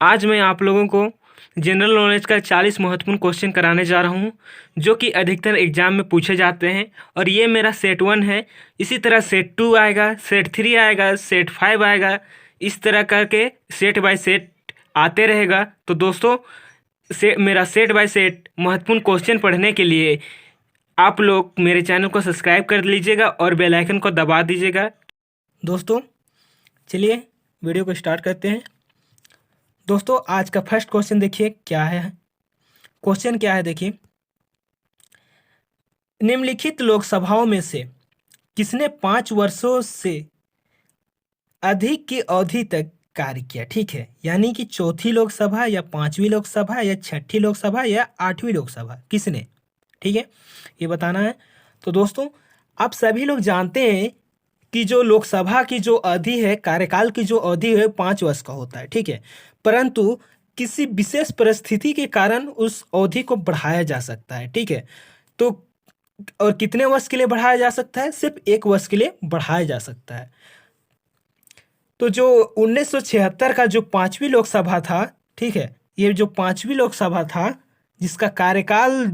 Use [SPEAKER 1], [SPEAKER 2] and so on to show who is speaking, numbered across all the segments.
[SPEAKER 1] आज मैं आप लोगों को जनरल नॉलेज का 40 महत्वपूर्ण क्वेश्चन कराने जा रहा हूँ जो कि अधिकतर एग्जाम में पूछे जाते हैं। और ये मेरा सेट 1 है। इसी तरह सेट 2 आएगा, सेट 3 आएगा, सेट 5 आएगा। इस तरह करके सेट बाय सेट आते रहेगा। तो दोस्तों, मेरा सेट बाय सेट महत्वपूर्ण क्वेश्चन पढ़ने के लिए आप लोग मेरे चैनल को सब्सक्राइब कर लीजिएगा और बेल आइकन को दबा दीजिएगा। दोस्तों चलिए वीडियो को स्टार्ट करते हैं। दोस्तों आज का फर्स्ट क्वेश्चन देखिए क्या है। क्वेश्चन क्या है देखिए, निम्नलिखित लोकसभाओं में से किसने 5 वर्षों से अधिक की अवधि तक कार्य किया। ठीक है, यानी कि चौथी लोकसभा या 5वीं लोकसभा या 6ठी लोकसभा या 8वीं लोकसभा, किसने। ठीक है, ये बताना है। तो दोस्तों आप सभी लोग जानते हैं कि जो लोकसभा की जो अवधि है, कार्यकाल की जो अवधि है 5 वर्ष का होता है। ठीक है, परंतु किसी विशेष परिस्थिति के कारण उस अवधि को बढ़ाया जा सकता है। ठीक है, तो और कितने वर्ष के लिए बढ़ाया जा सकता है? सिर्फ 1 वर्ष के लिए बढ़ाया जा सकता है। तो जो 1976 का जो 5वीं लोकसभा था, ठीक है, ये जो 5वीं लोकसभा था जिसका कार्यकाल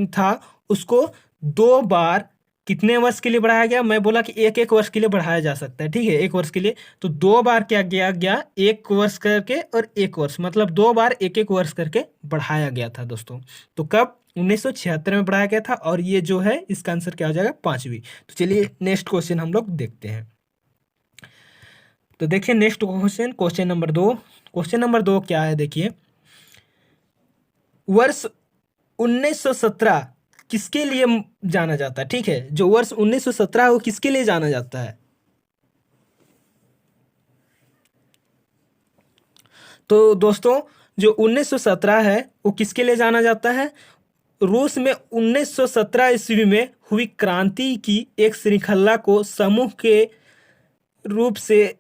[SPEAKER 1] था, उसको 2 बार कितने वर्ष के लिए बढ़ाया गया? मैं बोला कि 1-1 वर्ष के लिए बढ़ाया जा सकता है। ठीक है, 1 वर्ष के लिए। तो 2 बार क्या किया गया? 1 वर्ष करके और 1 वर्ष, मतलब 2 बार 1-1 वर्ष करके बढ़ाया गया था दोस्तों। तो कब? 1976 में बढ़ाया गया था। और ये जो है इसका आंसर क्या हो जाएगा? 5वीं। तो चलिए नेक्स्ट क्वेश्चन हम लोग देखते हैं। तो देखिए next question, question number 2। Question number 2 क्या है देखिए, वर्ष 1917 किसके लिए जाना जाता है? ठीक है, जो वर्ष 1917 है वो किसके लिए जाना जाता है? तो दोस्तों जो 1917 है वो किसके लिए जाना जाता है? रूस में 1917 ईस्वी में हुई क्रांति की एक श्रृंखला को समूह के रूप से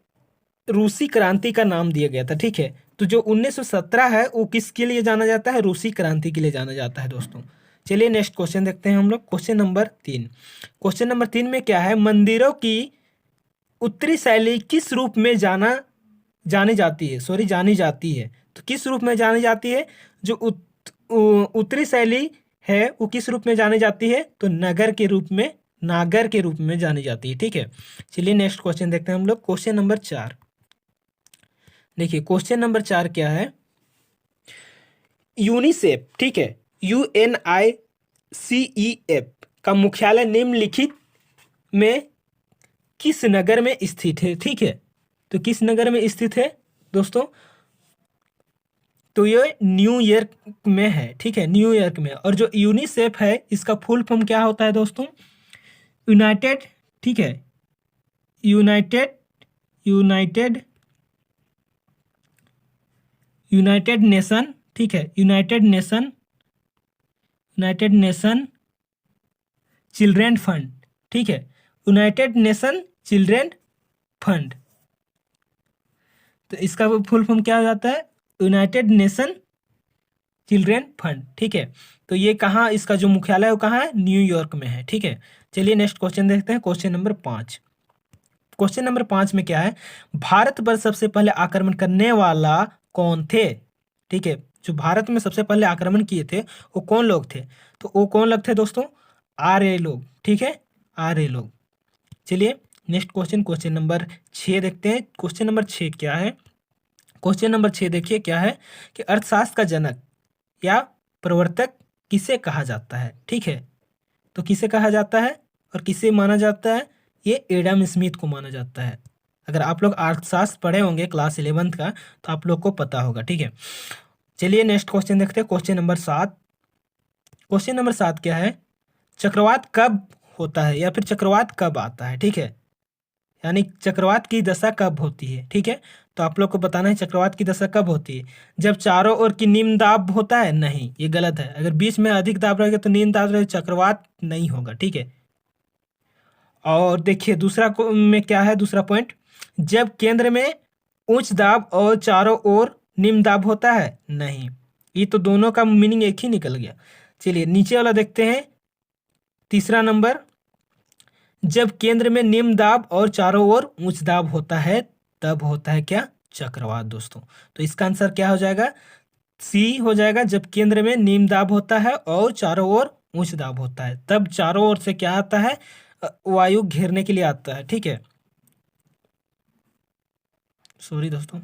[SPEAKER 1] रूसी क्रांति का नाम दिया गया था। ठीक है, तो जो 1917 है वो किसके लिए जाना जाता है? रूसी क्रांति के लिए जाना जाता है दोस्तों। चलिए नेक्स्ट क्वेश्चन देखते हैं हम लोग। Question number 3। क्वेश्चन नंबर 3 में क्या है, मंदिरों की उत्तरी शैली किस रूप में जानी जाती है। तो किस रूप में जानी जाती है? जो उत्तरी शैली है वो किस रूप में जानी जाती है? तो नागर के रूप में जानी जाती है। ठीक है, चलिए नेक्स्ट क्वेश्चन देखते हैं हम लोग। Question number 4। देखिए क्वेश्चन नंबर 4 क्या है, यूनिसेफ, ठीक है, UNICEF का मुख्यालय निम्नलिखित में किस नगर में स्थित है? ठीक है, तो किस नगर में स्थित है दोस्तों? तो ये न्यूयॉर्क में है। ठीक है, न्यूयॉर्क में। और जो यूनिसेफ है इसका फुल फॉर्म क्या होता है दोस्तों? यूनाइटेड, ठीक है, यूनाइटेड नेशन, ठीक है, यूनाइटेड नेशन चिल्ड्रेन फंड। ठीक है, यूनाइटेड नेशन चिल्ड्रेन फंड। तो इसका फुल फॉर्म क्या हो जाता है? United nation children fund. ठीक है, तो ये कहाँ, इसका जो मुख्यालय है वो कहाँ है? न्यूयॉर्क में है। ठीक है, चलिए नेक्स्ट क्वेश्चन देखते हैं। Question number 5। क्वेश्चन नंबर 5 में क्या है, भारत पर सबसे पहले आक्रमण करने वाला कौन थे? ठीक है, जो भारत में सबसे पहले आक्रमण किए थे वो कौन लोग थे? तो वो कौन लोग थे दोस्तों? आर्य लोग। ठीक है, आर्य लोग। चलिए नेक्स्ट क्वेश्चन, क्वेश्चन नंबर 6 देखते हैं। क्वेश्चन नंबर 6 क्या है? क्वेश्चन नंबर 6 देखिए क्या है कि अर्थशास्त्र का जनक या प्रवर्तक किसे कहा जाता है? ठीक है, तो किसे कहा जाता है और किसे माना जाता है? ये एडम स्मिथ को माना जाता है। अगर आप लोग अर्थशास्त्र पढ़े होंगे क्लास 11th का तो आप लोग को पता होगा। ठीक है, चलिए नेक्स्ट क्वेश्चन देखते हैं। Question number 7। क्वेश्चन नंबर 7 क्या है, चक्रवात कब होता है या फिर चक्रवात कब आता है? ठीक है, यानी चक्रवात की दशा कब होती है? ठीक है, तो आप लोग को बताना है चक्रवात की दशा कब होती है। जब चारों ओर की निम्न दाब होता है? नहीं, ये गलत है। अगर बीच में अधिक दाब रहेगा तो निम्न दाब रहेगा, चक्रवात नहीं होगा। ठीक है, और देखिए दूसरा में क्या है, दूसरा पॉइंट, जब केंद्र में उच्च दाब और चारों ओर निम्न दाब होता है? नहीं, ये तो दोनों का मीनिंग एक ही निकल गया। चलिए नीचे वाला देखते हैं, तीसरा नंबर, जब केंद्र में निम्न दाब और चारों ओर उच्च दाब होता है तब होता है क्या? चक्रवात दोस्तों। तो इसका आंसर क्या हो जाएगा? सी हो जाएगा। जब केंद्र में निम्न दाब होता है और चारों ओर उच्च दाब होता है, तब चारों ओर से क्या आता है? वायु घेरने के लिए आता है। ठीक है, सॉरी दोस्तों,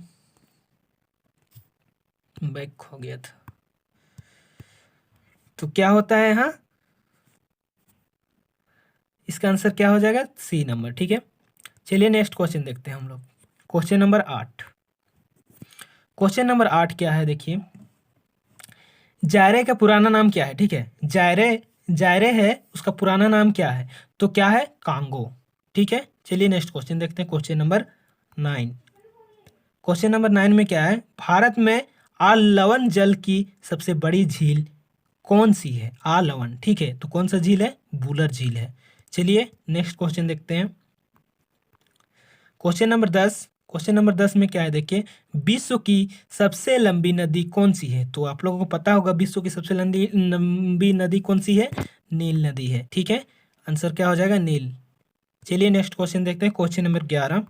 [SPEAKER 1] बैक हो गया था। तो क्या होता है यहाँ? इसका आंसर क्या हो जाएगा? C number. ठीक है, चलिए नेक्स्ट क्वेश्चन देखते हैं हम लोग। Question number 8। क्वेश्चन नंबर 8 क्या है देखिए। जायरे का पुराना नाम क्या है? ठीक है, जायरे जायरे है, उसका पुराना नाम क्या है? तो क्या है? कांगो। ठीक है, चलिए नेक्स्ट क्वेश्चन देखते हैं। Question number 9। क्वेश्चन नंबर 9 में क्या है? भारत में आलवन जल की सबसे बड़ी झील कौन सी है? आलवन। ठीक है, तो कौन सा झील है? वुलर झील है। चलिए नेक्स्ट क्वेश्चन देखते हैं। Question number 10। क्वेश्चन नंबर 10 में क्या है देखिए। विश्व की सबसे लंबी नदी कौन सी है? तो आप लोगों को पता होगा विश्व की सबसे लंबी लंबी नदी कौन सी है? नील नदी है। ठीक है, आंसर क्या हो जाएगा? नील। चलिए नेक्स्ट क्वेश्चन देखते हैं। Question number 11।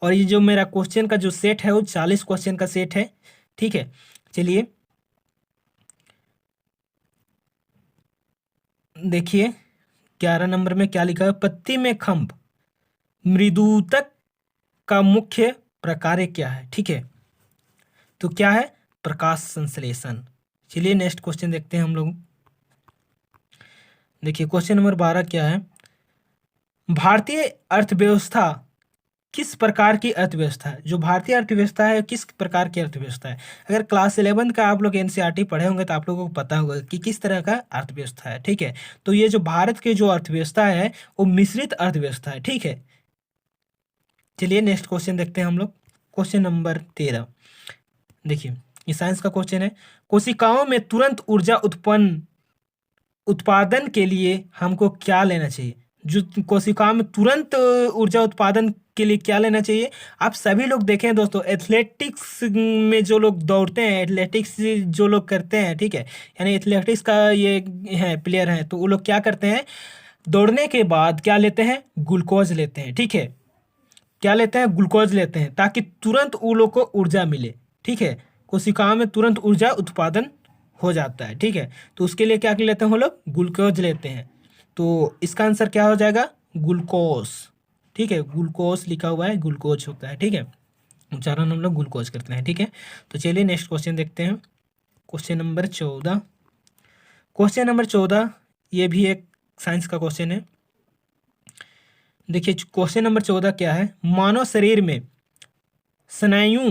[SPEAKER 1] और ये जो मेरा क्वेश्चन का जो सेट है वो 40 क्वेश्चन का सेट है। ठीक है, चलिए देखिए 11 नंबर में क्या लिखा है। पत्ती में खंभ मृदुतक का मुख्य प्रकार क्या है? ठीक है, तो क्या है? प्रकाश संश्लेषण। चलिए नेक्स्ट क्वेश्चन देखते हैं हम लोग। देखिए क्वेश्चन नंबर 12 क्या है। भारतीय अर्थव्यवस्था किस प्रकार की अर्थव्यवस्था है? जो भारतीय अर्थव्यवस्था है किस प्रकार की अर्थव्यवस्था है? अगर क्लास 11 का आप लोग एनसीईआरटी पढ़े होंगे तो आप लोगों को पता होगा कि किस तरह का अर्थव्यवस्था है। ठीक है, तो ये जो भारत की जो अर्थव्यवस्था है वो मिश्रित अर्थव्यवस्था है। ठीक है, चलिए नेक्स्ट क्वेश्चन देखते हैं हम लोग। Question number 13। देखिए ये साइंस का क्वेश्चन है। कोशिकाओं में तुरंत ऊर्जा उत्पादन के लिए हमको क्या लेना चाहिए? जो कोशिकाओं में तुरंत ऊर्जा उत्पादन के लिए क्या लेना चाहिए? आप सभी लोग देखें दोस्तों, एथलेटिक्स में जो लोग दौड़ते हैं, एथलेटिक्स जो लोग करते हैं, ठीक है, यानी एथलेटिक्स का ये है प्लेयर है, तो वो लोग क्या करते हैं? दौड़ने के बाद क्या लेते हैं? ग्लूकोज लेते हैं। ठीक है, क्या लेते हैं? ग्लूकोज लेते हैं, ताकि तुरंत उन लोग को ऊर्जा मिले। ठीक है, कोशिकाओं में तुरंत ऊर्जा उत्पादन हो जाता है। ठीक है, तो उसके लिए क्या लेते हैं वो लोग? ग्लूकोज लेते हैं। तो इसका आंसर क्या हो जाएगा? ग्लूकोज। ठीक है, ग्लूकोज लिखा हुआ है, ग्लूकोज होता है। ठीक है, उच्चारण हम लोग ग्लूकोज करते हैं। ठीक है, तो चलिए नेक्स्ट क्वेश्चन देखते हैं। Question number 14। क्वेश्चन नंबर 14 ये भी एक साइंस का क्वेश्चन है। देखिए क्वेश्चन नंबर 14 क्या है। मानव शरीर में स्नायु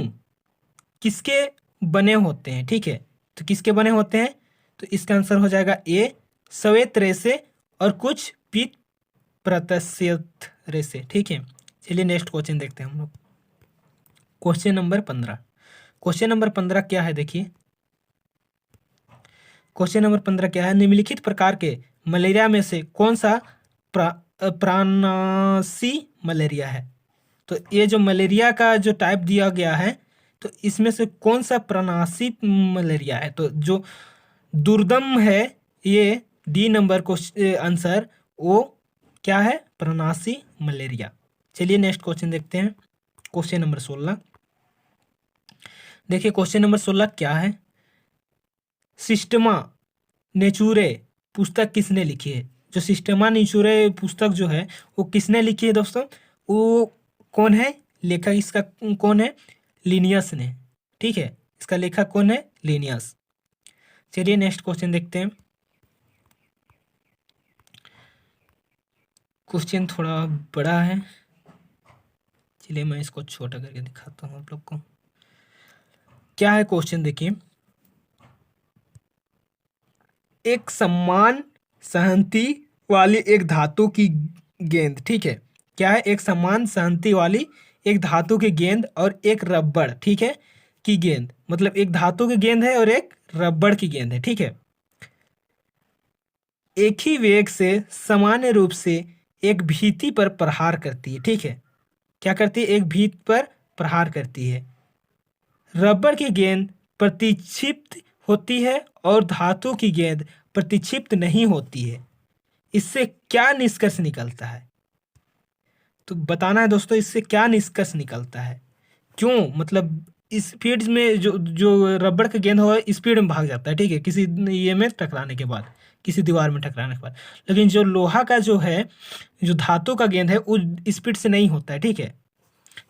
[SPEAKER 1] किसके बने होते हैं? ठीक है, तो किसके बने होते हैं? तो इसका आंसर हो जाएगा ए, श्वेत रेशे और कुछ पीत प्रत्याशित रेशे। ठीक है, चलिए नेक्स्ट क्वेश्चन देखते हैं हम लोग। Question number 15। क्वेश्चन नंबर 15 क्या है देखिए। क्वेश्चन नंबर 15 क्या है। निम्नलिखित प्रकार के मलेरिया में से कौन सा प्राणनाशी मलेरिया है? तो ये जो मलेरिया का जो टाइप दिया गया है, तो इसमें से कौन सा प्राणनाशी मलेरिया है? तो जो दुर्दम है, ये डी नंबर को आंसर वो क्या है? प्राणनाशी मलेरिया। चलिए नेक्स्ट क्वेश्चन देखते हैं। Question number 16। देखिए क्वेश्चन नंबर 16 क्या है। सिस्टमा नेचुरे पुस्तक किसने लिखी है? जो सिस्टमा नेचुरे पुस्तक जो है वो किसने लिखी है दोस्तों? वो कौन है लेखक? इसका कौन है? लिनियस ने। ठीक है, इसका लेखक कौन है? लिनियस। चलिए नेक्स्ट क्वेश्चन देखते हैं। क्वेश्चन थोड़ा बड़ा है, चलिए मैं इसको छोटा करके दिखाता हूँ आप लोग को। क्या है क्वेश्चन देखिए। एक समान सहनती वाली एक धातु की गेंद, ठीक है, क्या है? एक समान सहनती वाली एक धातु की गेंद और एक रबड़, ठीक है, की गेंद, मतलब एक धातु की गेंद है और एक रबड़ की गेंद है। ठीक है, एक ही वेग से सामान्य रूप से एक भीति पर प्रहार करती है। ठीक है, क्या करती है? एक भीत पर प्रहार करती है। रबड़ की गेंद प्रतिक्षिप्त होती है और धातु की गेंद प्रतिक्षिप्त नहीं होती है। इससे क्या निष्कर्ष निकलता है? तो बताना है दोस्तों, इससे क्या निष्कर्ष निकलता है? क्यों, मतलब स्पीड में जो जो रबड़ का गेंद होगा स्पीड में भाग जाता है, ठीक है, किसी ये में टकराने के बाद, किसी दीवार में टकराने के बाद। लेकिन जो लोहा का जो है, जो धातु का गेंद है वो स्पीड से नहीं होता है, ठीक है।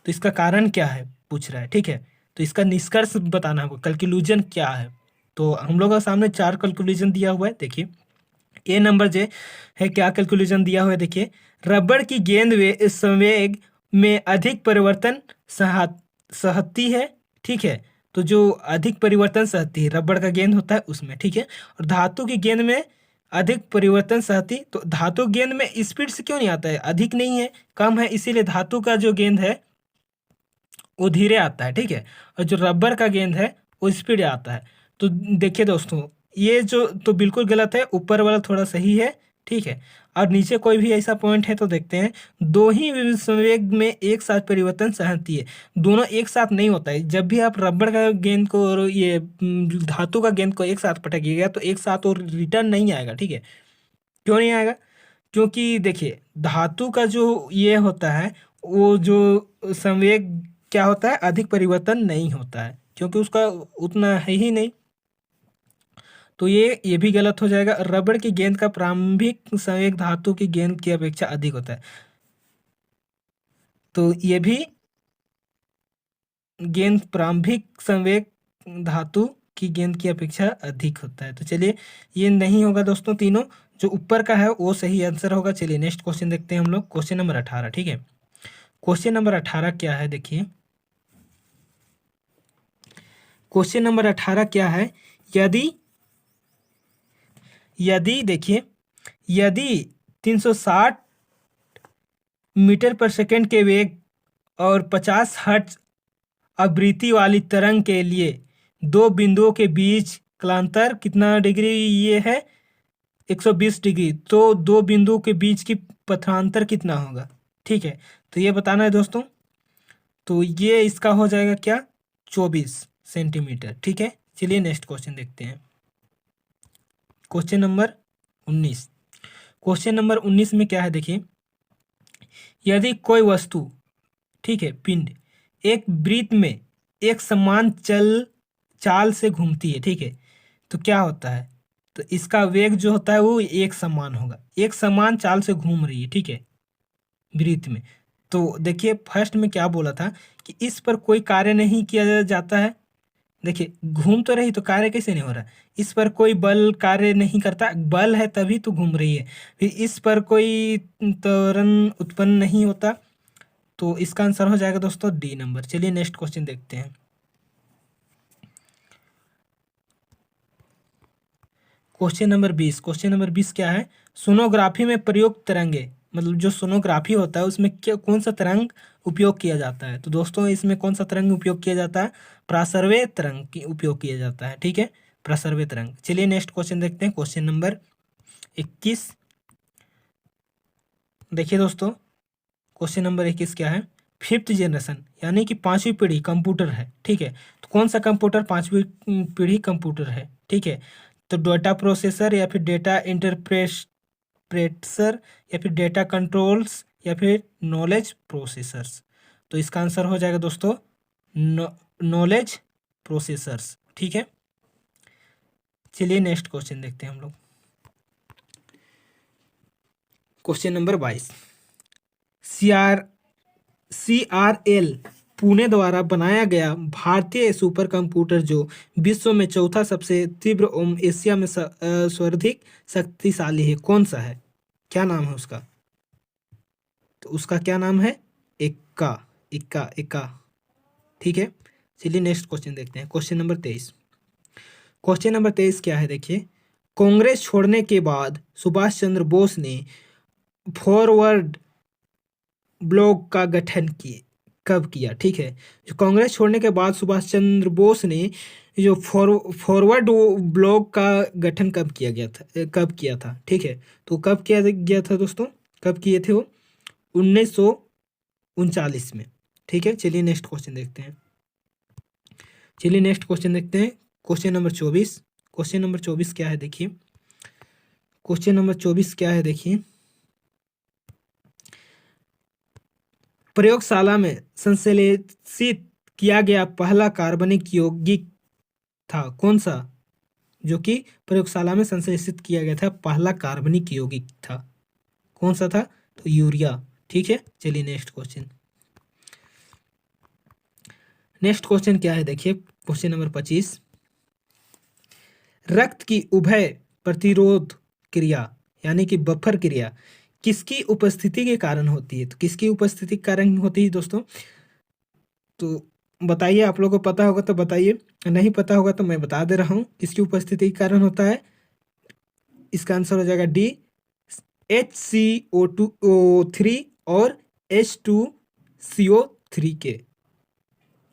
[SPEAKER 1] तो इसका कारण क्या है पूछ रहा है, ठीक है। तो इसका निष्कर्ष बताना है, कंक्लूजन क्या है। तो हम लोगों के सामने 4 कंक्लूजन दिया हुआ है, देखिए। ए नंबर जे है, क्या कैलकुलेशन दिया हुआ है, देखिए। रबड़ की गेंद वे संवेग में अधिक परिवर्तन सहा सहती है, ठीक है। तो जो अधिक परिवर्तन सहती है रबड़ का गेंद होता है उसमें, ठीक है। और धातु की गेंद में अधिक परिवर्तन सहती, तो धातु गेंद में स्पीड से क्यों नहीं आता है, अधिक नहीं है, कम है, इसीलिए धातु का जो गेंद है वो धीरे आता है, ठीक है। और जो रबर का गेंद है वो स्पीड आता है। तो देखिए दोस्तों, ये जो तो बिल्कुल गलत है, ऊपर वाला थोड़ा सही है, ठीक है। और नीचे कोई भी ऐसा पॉइंट है तो देखते हैं। दो ही संवेग में एक साथ परिवर्तन सहती है, दोनों एक साथ नहीं होता है। जब भी आप रबड़ का गेंद को और ये धातु का गेंद को एक साथ पटकिएगा तो एक साथ और रिटर्न नहीं आएगा, ठीक है। क्यों नहीं आएगा? क्योंकि देखिए धातु का जो ये होता है वो जो संवेग क्या होता है, अधिक परिवर्तन नहीं होता है, क्योंकि उसका उतना है ही नहीं। तो ये भी गलत हो जाएगा। रबड़ की गेंद का प्रारंभिक संवेग धातु की गेंद की अपेक्षा अधिक होता है, तो ये भी गेंद प्रारंभिक संवेग धातु की गेंद की अपेक्षा अधिक होता है। तो चलिए ये नहीं होगा दोस्तों, तीनों जो ऊपर का है वो सही आंसर होगा। चलिए नेक्स्ट क्वेश्चन देखते हैं हम लोग, क्वेश्चन नंबर 18, ठीक है। क्वेश्चन नंबर 18 क्या है, देखिए। क्वेश्चन नंबर 18 क्या है, यदि यदि देखिए, यदि 360 मीटर पर सेकंड के वेग और 50 हर्ट्ज आवृत्ति वाली तरंग के लिए दो बिंदुओं के बीच कालांतर कितना डिग्री ये है, 120 डिग्री। तो दो बिंदुओं के बीच की पथांतर कितना होगा, ठीक है। तो ये बताना है दोस्तों। तो ये इसका हो जाएगा क्या, 24 सेंटीमीटर, ठीक है। चलिए नेक्स्ट क्वेश्चन देखते हैं, क्वेश्चन नंबर 19। क्वेश्चन नंबर 19 में क्या है, देखिए। यदि कोई वस्तु, ठीक है, पिंड एक वृत्त में एक समान चाल से घूमती है, ठीक है, तो क्या होता है, तो इसका वेग जो होता है वो एक समान होगा, एक समान चाल से घूम रही है, ठीक है, वृत्त में। तो देखिए फर्स्ट में क्या बोला था कि इस पर कोई कार्य नहीं किया जाता है। देखिए घूम तो रही तो कार्य कैसे नहीं हो रहा, इस पर कोई बल कार्य नहीं करता, बल है तभी तो घूम रही है। फिर इस पर कोई त्वरण उत्पन्न नहीं होता, तो इसका आंसर हो जाएगा दोस्तों डी नंबर। चलिए नेक्स्ट क्वेश्चन देखते हैं, क्वेश्चन नंबर 20। क्वेश्चन नंबर 20 क्या है, सोनोग्राफी में प्रयुक्त तरंगे, मतलब जो सोनोग्राफी होता है उसमें क्या कौन सा तरंग उपयोग किया जाता है। तो दोस्तों इसमें कौन सा तरंग उपयोग किया जाता है, प्रासर्वे तरंग की उपयोग किया जाता है, ठीक है, प्रासर्वे तरंग। चलिए नेक्स्ट क्वेश्चन देखते हैं, क्वेश्चन नंबर 21। देखिए दोस्तों क्वेश्चन नंबर 21 क्या है, फिफ्थ जनरेशन यानी कि पांचवी पीढ़ी कंप्यूटर है, ठीक है। तो कौन सा कंप्यूटर पांचवी पीढ़ी कंप्यूटर है, ठीक है। तो डेटा प्रोसेसर या फिर डेटा इंटरप्रेटर या फिर डेटा कंट्रोल्स या फिर नॉलेज प्रोसेसर्स। तो इसका आंसर हो जाएगा दोस्तों नॉलेज प्रोसेसर्स, ठीक है। चलिए नेक्स्ट क्वेश्चन देखते हैं हम लोग, क्वेश्चन नंबर 22। CRL पुणे द्वारा बनाया गया भारतीय सुपर कंप्यूटर जो विश्व में चौथा सबसे तीव्र एवं एशिया में सर्वाधिक शक्तिशाली है, कौन सा है, क्या नाम है उसका। तो उसका क्या नाम है, इक्का इक्का इक्का, ठीक है। चलिए नेक्स्ट क्वेश्चन देखते हैं, क्वेश्चन नंबर 23। क्वेश्चन नंबर 23 क्या है, देखिए। कांग्रेस छोड़ने के बाद सुभाष चंद्र बोस ने फॉरवर्ड ब्लॉक का गठन किए कब किया, ठीक है। जो कांग्रेस छोड़ने के बाद सुभाष चंद्र बोस ने जो फॉरवर्ड ब्लॉक का गठन कब किया था, ठीक है। तो कब किया गया था दोस्तों, कब किए थे वो, 1939 में, ठीक है। चलिए नेक्स्ट क्वेश्चन देखते हैं, चलिए नेक्स्ट क्वेश्चन देखते हैं, क्वेश्चन नंबर 24। क्वेश्चन नंबर 24 क्या है, देखिए। क्वेश्चन नंबर 24 क्या है, देखिए। प्रयोगशाला में संश्लेषित किया गया पहला कार्बनिक यौगिक था कौन सा? जो कि प्रयोगशाला में संश्लेषित किया गया था पहला कार्बनिक यौगिक था, कौन सा था? तो यूरिया। ठीक है, चलिए नेक्स्ट क्वेश्चन। नेक्स्ट क्वेश्चन क्या है देखिए, क्वेश्चन नंबर 25। रक्त की उभय प्रतिरोध क्रिया यानी कि बफर क्रिया किसकी उपस्थिति के कारण होती है? तो किसकी उपस्थिति के कारण होती है दोस्तों? तो बताइए, आप लोगों को पता होगा तो बताइए, नहीं पता होगा तो मैं बता दे रहा हूँ किसकी उपस्थिति के कारण होता है। इसका आंसर हो जाएगा डी, HCO3 और H2CO3 के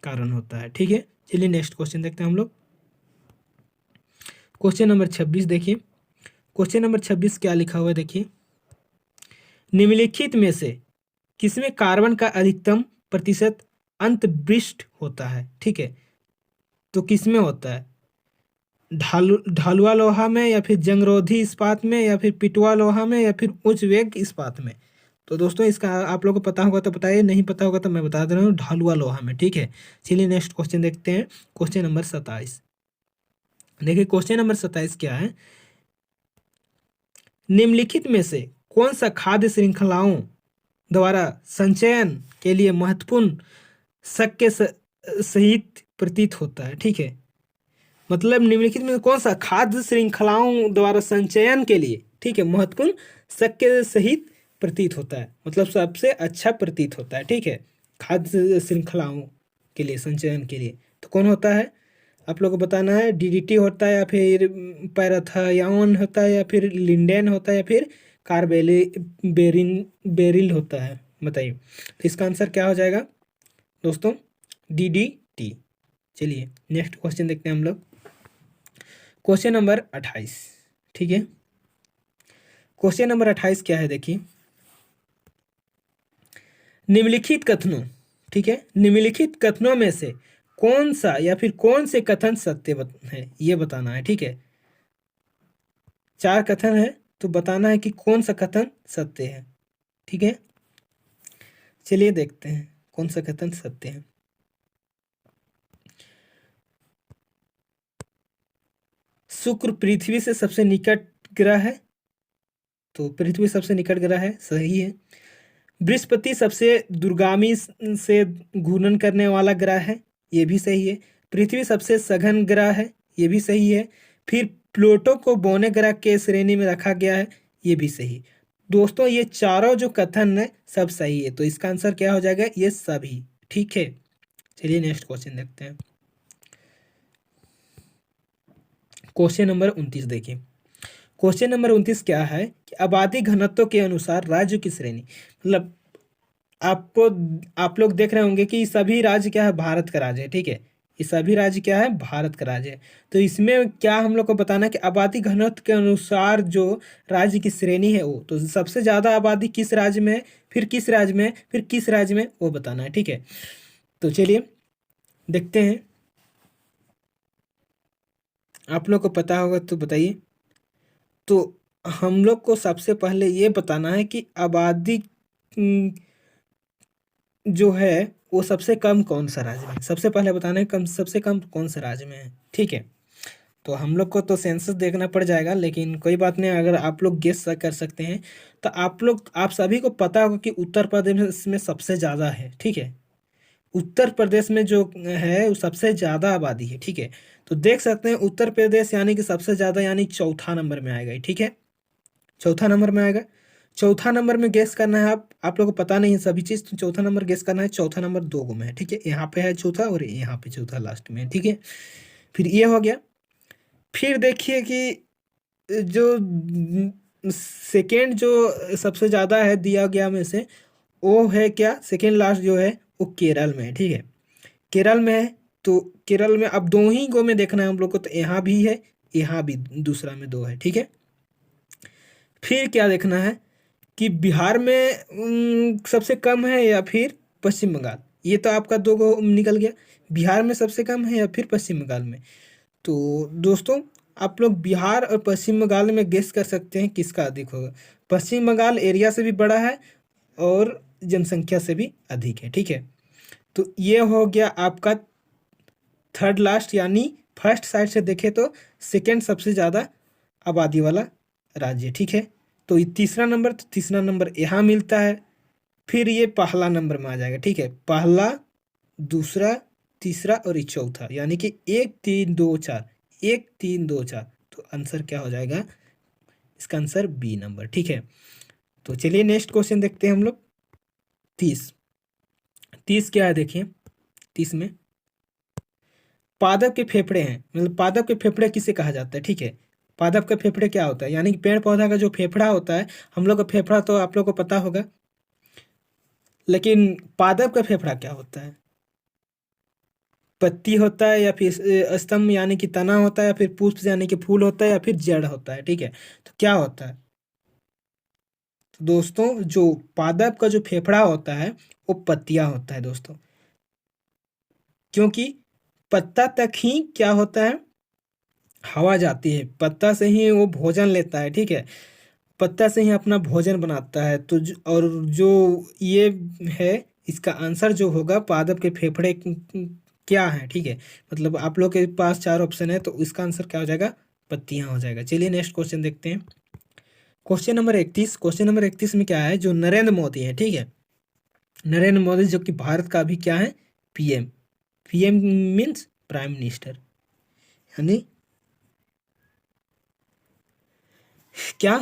[SPEAKER 1] कारण होता है। ठीक है, चलिए नेक्स्ट क्वेश्चन देखते हैं हम लोग। क्वेश्चन नंबर 26 देखिए, क्वेश्चन नंबर 26 क्या लिखा हुआ है देखिए। निम्नलिखित में से किसमें कार्बन का अधिकतम प्रतिशत अंतर्विष्ट होता है? ठीक है, तो किसमें होता है? ढालुआ लोहा में, या फिर जंगरोधी इस्पात में, या फिर पिटुआ लोहा में, या फिर उच्च वेग इस्पात में? तो दोस्तों इसका आप लोगों को पता होगा तो बताइए, नहीं पता होगा तो मैं बता दे रहा हूँ, ढालुआ लोहा में। ठीक है, चलिए नेक्स्ट क्वेश्चन देखते हैं, क्वेश्चन नंबर 27। देखिए क्वेश्चन नंबर 27 क्या है। निम्नलिखित में से कौन सा खाद्य श्रृंखलाओं द्वारा संचयन के लिए महत्वपूर्ण शक के सहित प्रतीत होता है? ठीक है, मतलब निम्नलिखित में कौन सा खाद्य श्रृंखलाओं द्वारा संचयन के लिए, ठीक है, महत्वपूर्ण शक के सहित प्रतीत होता है, मतलब सबसे अच्छा प्रतीत होता है। ठीक है, खाद्य श्रृंखलाओं के लिए, संचयन के लिए, तो कौन होता है? आप लोगों को बताना है। DDT होता है, या फिर पैराथायोन होता है, या फिर लिंडेन होता है, या फिर बेरिल होता है, बताइए। तो इसका आंसर क्या हो जाएगा दोस्तों? DDT। चलिए नेक्स्ट क्वेश्चन देखते हैं हम लोग, क्वेश्चन नंबर 28। ठीक है, क्वेश्चन नंबर 28 क्या है देखिए। निम्नलिखित कथनों, ठीक है, निम्नलिखित कथनों में से कौन सा या फिर कौन से कथन सत्य है, ये बताना है। ठीक है, 4 कथन है, तो बताना है कि कौन सा कथन सत्य है। ठीक है, चलिए देखते हैं कौन सा कथन सत्य है। शुक्र पृथ्वी से सबसे निकट ग्रह है, तो पृथ्वी सबसे निकट ग्रह है, सही है। बृहस्पति सबसे दूरगामी से घूर्णन करने वाला ग्रह है, ये भी सही है। पृथ्वी सबसे सघन ग्रह है, ये भी सही है। फिर प्लूटो को बौने ग्रह के श्रेणी में रखा गया है, ये भी सही। दोस्तों ये चारों जो कथन है सब सही है, तो इसका आंसर क्या हो जाएगा? ये सभी। ठीक है, चलिए नेक्स्ट क्वेश्चन देखते हैं, क्वेश्चन नंबर 29 देखिए। क्वेश्चन नंबर 29 क्या है कि आबादी घनत्व के अनुसार राज्य की श्रेणी, मतलब आपको, आप लोग देख रहे होंगे कि सभी राज्य क्या है? भारत का राज्य है। ठीक है, ये सभी राज्य क्या है? भारत का राज्य है। तो इसमें क्या हम लोग को बताना है कि आबादी घनत्व के अनुसार जो राज्य की श्रेणी है वो, तो सबसे ज़्यादा आबादी किस राज्य में है, फिर किस राज्य में, फिर किस राज्य में, वो बताना है। ठीक है, तो चलिए देखते हैं, आप लोग को पता होगा तो बताइए। तो हम लोग को सबसे पहले ये बताना है कि आबादी जो है वो सबसे कम कौन सा राज्य में है, सबसे पहले बताना है कम, सबसे कम कौन सा राज्य में है। ठीक है, तो हम लोग को तो सेंसस देखना पड़ जाएगा, लेकिन कोई बात नहीं, अगर आप लोग गेस कर सकते हैं तो आप सभी को पता होगा कि उत्तर प्रदेश में सबसे ज़्यादा है। ठीक है, उत्तर प्रदेश में जो है वो सबसे ज़्यादा आबादी है। ठीक है, तो देख सकते हैं उत्तर प्रदेश यानी कि सबसे ज़्यादा, यानी चौथा नंबर में आएगा। ठीक है, चौथा नंबर में आएगा। चौथा नंबर में गेस करना है, आप लोगों को पता नहीं है सभी चीज़, तो चौथा नंबर गेस करना है। चौथा नंबर 2 गो में है। ठीक है, यहाँ पे है चौथा और यहाँ पे चौथा लास्ट में है। ठीक है, फिर ये हो गया। फिर देखिए कि जो सेकेंड जो सबसे ज़्यादा है दिया गया में से, वो है क्या? सेकेंड लास्ट जो है वो केरल में है। ठीक है, केरल में है, तो केरल में अब 2 ही गो में देखना है हम लोग को, तो यहाँ भी है, यहाँ भी दूसरा में 2 है। ठीक है, फिर क्या देखना है कि बिहार में सबसे कम है या फिर पश्चिम बंगाल, ये तो आपका 2 गो निकल गया, बिहार में सबसे कम है या फिर पश्चिम बंगाल में। तो दोस्तों आप लोग बिहार और पश्चिम बंगाल में गेस कर सकते हैं किसका अधिक होगा। पश्चिम बंगाल एरिया से भी बड़ा है और जनसंख्या से भी अधिक है। ठीक है, तो ये हो गया आपका थर्ड लास्ट, यानी फर्स्ट साइड से देखें तो सेकेंड सबसे ज़्यादा आबादी वाला राज्य, ठीक है। तो ये तीसरा नंबर, तो तीसरा नंबर यहाँ मिलता है। फिर ये पहला नंबर में आ जाएगा, ठीक है। पहला, दूसरा, तीसरा और ये चौथा, यानी कि 1 3 2 4, 1 3 2 4। तो आंसर क्या हो जाएगा? इसका आंसर बी नंबर, ठीक है। तो चलिए नेक्स्ट क्वेश्चन देखते हैं हम लोग। 30 30 क्या है देखिए। 30 में पादप के फेफड़े हैं, मतलब पादप के फेफड़े किसे कहा जाता है, ठीक है। पादप के फेफड़े क्या होता है, यानी कि पेड़ पौधा का जो फेफड़ा होता है, हम लोग का फेफड़ा तो आप लोग को पता होगा, लेकिन पादप का फेफड़ा क्या होता है? पत्ती होता है, या फिर स्तंभ यानी कि तना होता है, या फिर पुष्प यानी कि फूल होता है, या फिर जड़ होता है, ठीक है। तो क्या होता है? तो दोस्तों जो पादप का जो फेफड़ा होता है वो पत्तियां होता है दोस्तों, क्योंकि पत्ता तक ही क्या होता है, हवा जाती है, पत्ता से ही वो भोजन लेता है, ठीक है। पत्ता से ही अपना भोजन बनाता है। तो और जो ये है, इसका आंसर जो होगा पादप के फेफड़े क्या है, ठीक है। मतलब आप लोग के पास चार ऑप्शन है, तो इसका आंसर क्या हो जाएगा? पत्तियां हो जाएगा। चलिए नेक्स्ट क्वेश्चन देखते हैं। क्वेश्चन नंबर 31 में क्या है, जो नरेंद्र मोदी है, ठीक है। नरेंद्र मोदी जो कि भारत का अभी क्या है, PM. PM means prime minister, यानी क्या,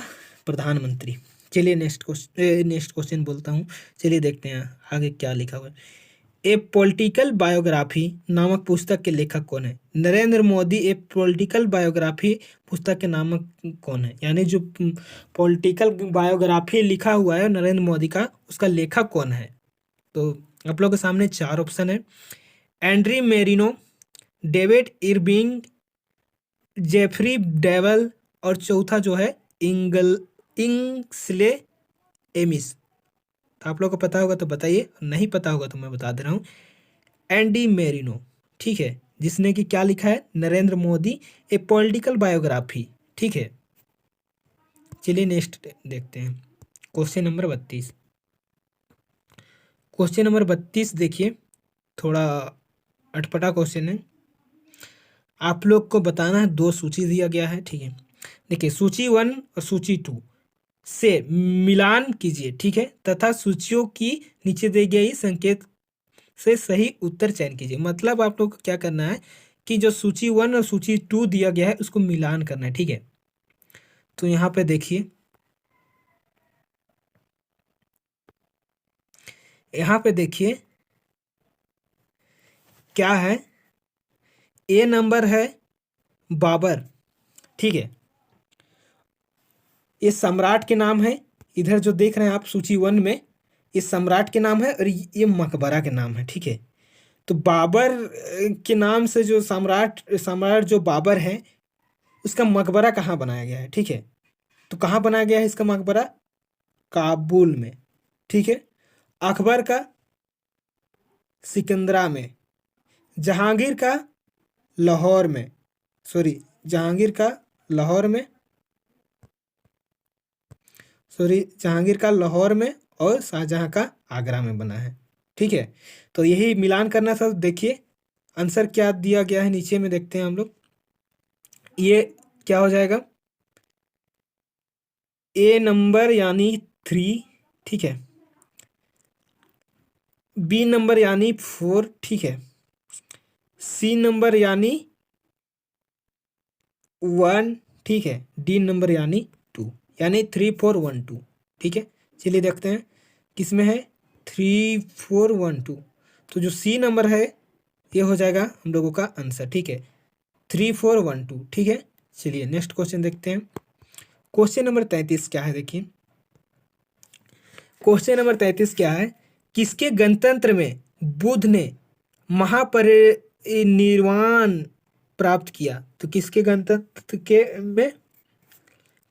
[SPEAKER 1] प्रधानमंत्री। चलिए नेक्स्ट क्वेश्चन बोलता हूँ। चलिए देखते हैं आगे क्या लिखा हुआ है। ए पॉलिटिकल बायोग्राफी नामक पुस्तक के लेखक कौन है? नरेंद्र मोदी ए पॉलिटिकल बायोग्राफी पुस्तक के नामक कौन है, यानी जो पॉलिटिकल बायोग्राफी लिखा हुआ है नरेंद्र मोदी का, उसका लेखक कौन है? तो आप लोगों के सामने चार ऑप्शन है। Andre Merino, David Irving, Jeffrey Deval, और चौथा जो है इंग्सले एमिस। तो आप लोग को पता होगा तो बताइए, नहीं पता होगा तो मैं बता दे रहा हूँ। एंडी मेरिनो, ठीक है, जिसने कि क्या लिखा है, नरेंद्र मोदी ए पॉलिटिकल बायोग्राफी, ठीक है। चलिए नेक्स्ट देखते हैं। क्वेश्चन नंबर 32 देखिए, थोड़ा अटपटा क्वेश्चन है। आप लोग को बताना है, दो सूची दिया गया है, ठीक है। देखिए सूची 1 और सूची 2 से मिलान कीजिए, ठीक है, तथा सूचियों की नीचे दी गई संकेत से सही उत्तर चयन कीजिए। मतलब आप लोग को क्या करना है कि जो सूची 1 और सूची 2 दिया गया है उसको मिलान करना है, ठीक है। तो यहाँ पे देखिए, यहाँ पे देखिए क्या है। ए नंबर है बाबर, ठीक है, ये सम्राट के नाम है। इधर जो देख रहे हैं आप सूची 1 में, ये सम्राट के नाम है और ये मकबरा के नाम है, ठीक है। तो बाबर के नाम से जो सम्राट सम्राट जो बाबर है, उसका मकबरा कहाँ बनाया गया है, ठीक है। तो कहाँ बनाया गया है इसका मकबरा? काबुल में, ठीक है। अकबर का सिकंदरा में, जहांगीर का लाहौर में, सॉरी जहांगीर का लाहौर में, जहांगीर का लाहौर में, और शाहजहां का आगरा में बना है, ठीक है। तो यही मिलान करना था। देखिए आंसर क्या दिया गया है नीचे में, देखते हैं हम लोग। ये क्या हो जाएगा, ए नंबर यानी 3, ठीक है। बी नंबर यानी 4, ठीक है। सी नंबर यानी 1, ठीक है। डी नंबर यानी 2, यानी 3 4 1 2, ठीक है। चलिए देखते हैं किस में है, 3 4 1 2। तो जो सी नंबर है ये हो जाएगा हम लोगों का आंसर, ठीक है, 3 4 1 2, ठीक है। चलिए नेक्स्ट क्वेश्चन देखते हैं। क्वेश्चन नंबर 33 क्या है देखिए। क्वेश्चन नंबर 33 क्या है, किसके गणतंत्र में बुद्ध ने महापरिनिर्वाण प्राप्त किया? तो किसके गणतंत्र के में?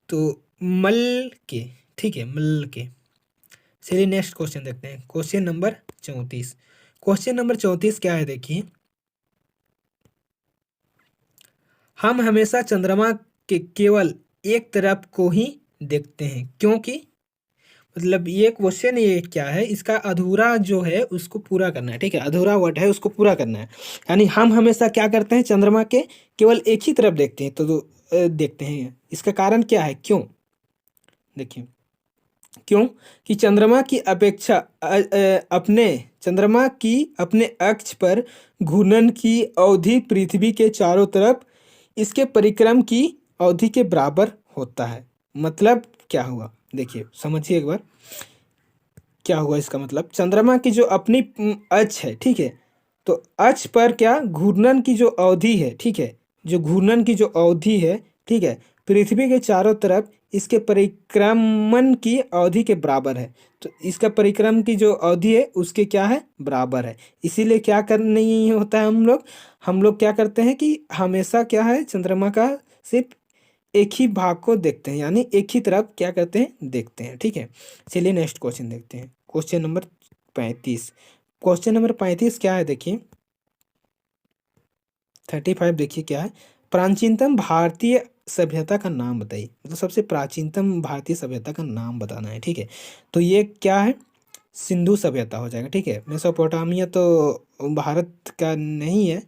[SPEAKER 1] तो मल्ल के, ठीक है, मल्ल के। चलिए नेक्स्ट क्वेश्चन देखते हैं। क्वेश्चन नंबर 34 क्या है देखिए। हम हमेशा चंद्रमा के केवल एक तरफ को ही देखते हैं, क्योंकि मतलब ये क्वेश्चन ये क्या है, इसका अधूरा जो है उसको पूरा करना है, ठीक है, अधूरा वर्ड है उसको पूरा करना है। यानी हम हमेशा क्या करते हैं, चंद्रमा के केवल एक ही तरफ देखते हैं, तो देखते हैं, इसका कारण क्या है, क्यों, देखिए क्यों कि चंद्रमा की अपेक्षा अपने चंद्रमा की अपने अक्ष पर घूर्णन की अवधि पृथ्वी के चारों तरफ इसके परिक्रम की अवधि के बराबर होता है। मतलब क्या हुआ, देखिए समझिए एक बार, क्या हुआ इसका मतलब, चंद्रमा की जो अपनी अक्ष है, ठीक है, तो अक्ष पर क्या घूर्णन की जो अवधि है, ठीक है, जो घूर्णन की जो अवधि है, ठीक है, पृथ्वी के चारों तरफ इसके परिक्रमण की अवधि के बराबर है। तो इसका परिक्रम की जो अवधि है उसके क्या है, बराबर है। इसीलिए क्या करनी होता है, हम लोग क्या करते हैं कि हमेशा क्या है, चंद्रमा का सिर्फ एक ही भाग को देखते हैं, यानी एक ही तरफ क्या करते हैं, देखते हैं, ठीक है। चलिए नेक्स्ट क्वेश्चन देखते हैं, क्वेश्चन नंबर 35। क्वेश्चन नंबर 35 क्या है, देखिए 35 देखिए क्या है, प्राचीनतम भारतीय सभ्यता का नाम बताइए, मतलब सबसे प्राचीनतम भारतीय सभ्यता का नाम बताना है, ठीक है। तो ये क्या है, सिंधु सभ्यता हो जाएगा, ठीक है। मेसोपोटामिया तो भारत का नहीं है,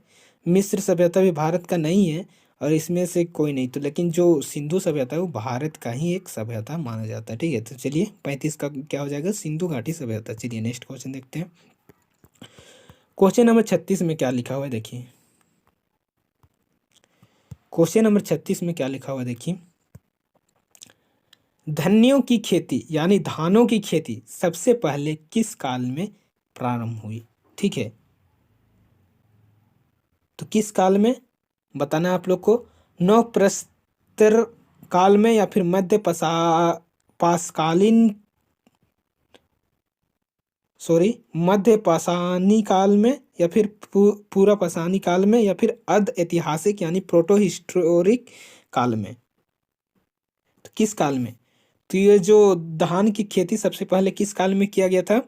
[SPEAKER 1] मिस्र सभ्यता भी भारत का नहीं है, और इसमें से कोई नहीं, तो लेकिन जो सिंधु सभ्यता है वो भारत का ही एक सभ्यता माना जाता है, ठीक है। तो चलिए 35 का क्या हो जाएगा, सिंधु घाटी सभ्यता। चलिए नेक्स्ट क्वेश्चन देखते हैं, क्वेश्चन नंबर 36 में क्या लिखा हुआ है, देखिए क्वेश्चन नंबर 36 में क्या लिखा हुआ है, देखिए धन्यों की खेती यानी धानों की खेती सबसे पहले किस काल में प्रारंभ हुई, ठीक है। तो किस काल में बताना है आप लोग को, नवप्रस्तर काल में, या फिर मध्य पासकालीन, सॉरी मध्य पाषाणी काल में, या फिर पूरा पाषाणी काल में, या फिर अर्ध ऐतिहासिक यानी प्रोटो हिस्टोरिक काल में। तो किस काल में, तो ये जो धान की खेती सबसे पहले किस काल में किया गया था,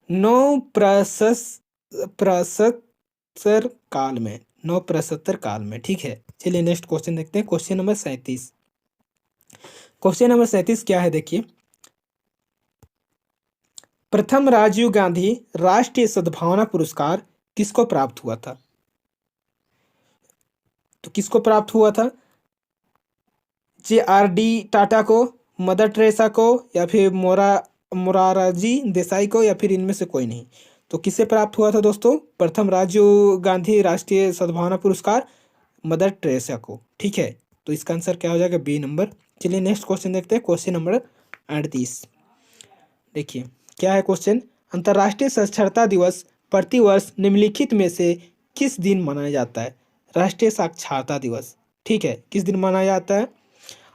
[SPEAKER 1] नौ प्रसत्तर काल में, नौ प्रसत्तर काल में, ठीक है। चलिए नेक्स्ट क्वेश्चन देखते हैं, क्वेश्चन नंबर 37। क्वेश्चन नंबर 37 क्या है, देखिए प्रथम राजीव गांधी राष्ट्रीय सद्भावना पुरस्कार किसको प्राप्त हुआ था, तो किसको प्राप्त हुआ था, JRD टाटा को, मदर टेरेसा को, या फिर मोरारजी देसाई को, या फिर इनमें से कोई नहीं। तो किससे प्राप्त हुआ था दोस्तों, प्रथम राजीव गांधी राष्ट्रीय सद्भावना पुरस्कार मदर टेरेसा को, ठीक है। तो इसका आंसर क्या हो जाएगा, बी नंबर। चलिए नेक्स्ट क्वेश्चन देखते हैं, क्वेश्चन नंबर 38। देखिए क्या है क्वेश्चन, अंतर्राष्ट्रीय साक्षरता दिवस प्रतिवर्ष निम्नलिखित में से किस दिन मनाया जाता है, राष्ट्रीय साक्षरता दिवस, ठीक है, किस दिन मनाया जाता है,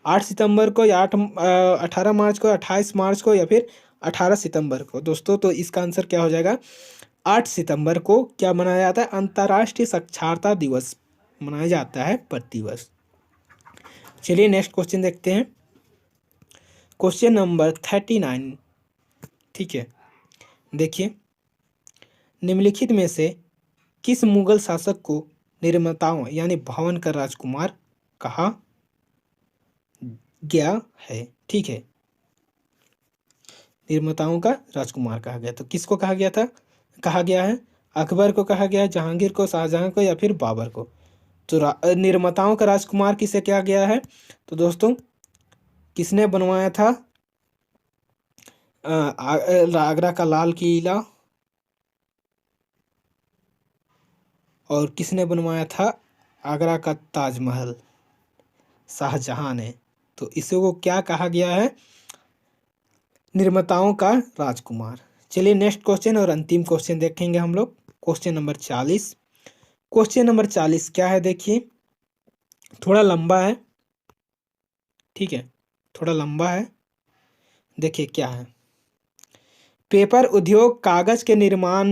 [SPEAKER 1] 8 सितंबर को, या 18 मार्च को, 28 मार्च को, या फिर 18 सितंबर को दोस्तों। तो इसका आंसर क्या हो जाएगा, 8 सितंबर को क्या मनाया जाता है, अंतर्राष्ट्रीय साक्षरता दिवस मनाया जाता है प्रतिवर्ष। चलिए नेक्स्ट क्वेश्चन देखते हैं, क्वेश्चन नंबर 39, ठीक है। देखिए निम्नलिखित में से किस मुगल शासक को निर्माताओं यानी भवन का राजकुमार कहा गया है, ठीक है, निर्माताओं का राजकुमार कहा गया, तो किसको कहा गया था, कहा गया है अकबर को कहा गया है, जहांगीर को, शाहजहां को, या फिर बाबर को। तो निर्माताओं का राजकुमार किसे कहा गया है, तो दोस्तों किसने बनवाया था, आगरा का लाल किला, और किसने बनवाया था आगरा का ताजमहल, शाहजहां ने। तो इसे को क्या कहा गया है, निर्माताओं का राजकुमार। चलिए नेक्स्ट क्वेश्चन और अंतिम क्वेश्चन देखेंगे हम लोग, क्वेश्चन नंबर 40। क्वेश्चन नंबर 40 क्या है, देखिए थोड़ा लंबा है, ठीक है, थोड़ा लंबा है। देखिए क्या है, पेपर उद्योग कागज के निर्माण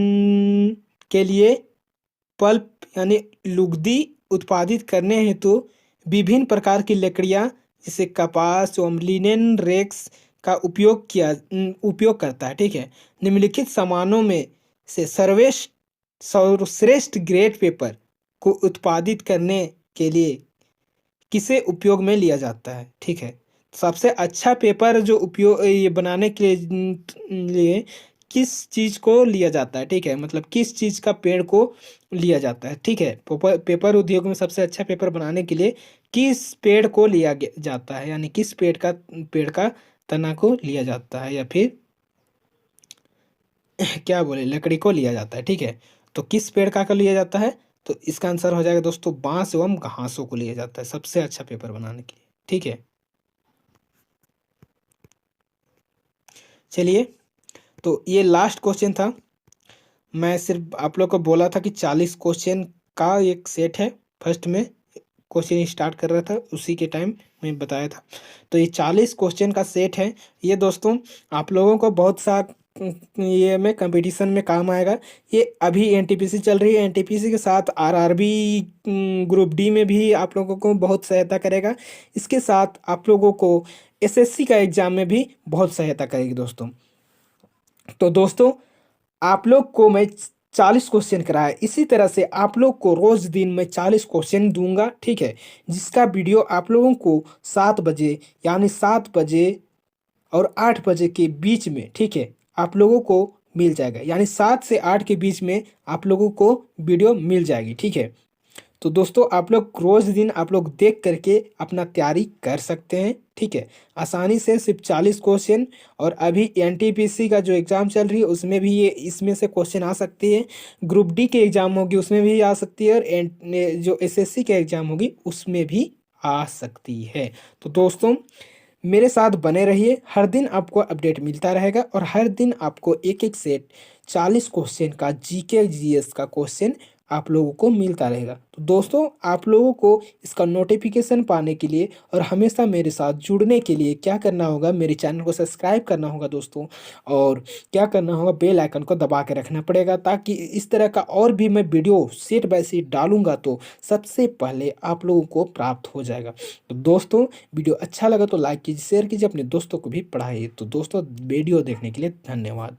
[SPEAKER 1] के लिए पल्प यानी लुगदी उत्पादित करने हेतु विभिन्न प्रकार की लकड़ियां जैसे कपास, लिनेन, रेक्स का उपयोग करता है, ठीक है। निम्नलिखित सामानों में से सर्वश्रेष्ठ ग्रेड पेपर को उत्पादित करने के लिए किसे उपयोग में लिया जाता है, ठीक है। सबसे अच्छा पेपर जो उपयोग ये बनाने के लिए किस चीज़ को लिया जाता है, ठीक है, मतलब किस चीज़ का पेड़ को लिया जाता है, ठीक है। पेपर उद्योग में सबसे अच्छा पेपर बनाने के लिए किस पेड़ को लिया जाता है, यानी किस पेड़ का तना को लिया जाता है, या फिर क्या बोले, लकड़ी को लिया जाता है, ठीक है। तो किस पेड़ का लिया जाता है, तो इसका आंसर हो जाएगा दोस्तों बांस एवं घासों को लिया जाता है सबसे अच्छा पेपर बनाने के लिए, ठीक है। चलिए, तो ये लास्ट क्वेश्चन था। मैं सिर्फ आप लोग को बोला था कि 40 क्वेश्चन का एक सेट है। फर्स्ट में क्वेश्चन स्टार्ट कर रहा था उसी के टाइम में बताया था। तो ये 40 क्वेश्चन का सेट है। ये दोस्तों आप लोगों को बहुत सा ये में कंपटीशन में काम आएगा। ये अभी एनटीपीसी चल रही है, एनटीपीसी के साथ आरआरबी ग्रुप डी में भी आप लोगों को बहुत सहायता करेगा। इसके साथ आप लोगों को एसएससी का एग्जाम में भी बहुत सहायता करेगी दोस्तों। तो दोस्तों आप लोग को मैं 40 क्वेश्चन कराया, इसी तरह से आप लोग को रोज दिन मैं 40 क्वेश्चन दूंगा, ठीक है। जिसका वीडियो आप लोगों को 7 बजे, यानी 7 बजे और 8 बजे के बीच में, ठीक है, आप लोगों को मिल जाएगा। यानी 7 से 8 के बीच में आप लोगों को वीडियो मिल जाएगी, ठीक है। तो दोस्तों आप लोग रोज दिन आप लोग देख करके अपना तैयारी कर सकते हैं, ठीक है, आसानी से। सिर्फ 40 क्वेश्चन, और अभी एनटीपीसी का जो एग्ज़ाम चल रही है उसमें भी ये इसमें से क्वेश्चन आ सकती है। ग्रुप डी के एग्ज़ाम होगी उसमें भी आ सकती है, और जो एसएससी के एग्ज़ाम होगी उसमें भी आ सकती है। तो दोस्तों मेरे साथ बने रहिए, हर दिन आपको अपडेट मिलता रहेगा, और हर दिन आपको एक एक सेट 40 क्वेश्चन का जीके जीएस का क्वेश्चन आप लोगों को मिलता रहेगा। तो दोस्तों आप लोगों को इसका नोटिफिकेशन पाने के लिए और हमेशा मेरे साथ जुड़ने के लिए क्या करना होगा, मेरे चैनल को सब्सक्राइब करना होगा दोस्तों, और क्या करना होगा, बेल आइकन को दबा के रखना पड़ेगा, ताकि इस तरह का और भी मैं वीडियो सेट बाय सेट डालूंगा तो सबसे पहले आप लोगों को प्राप्त हो जाएगा। तो दोस्तों वीडियो अच्छा लगा तो लाइक कीजिए, शेयर कीजिए, अपने दोस्तों को भी पढ़ाइए। तो दोस्तों वीडियो देखने के लिए धन्यवाद।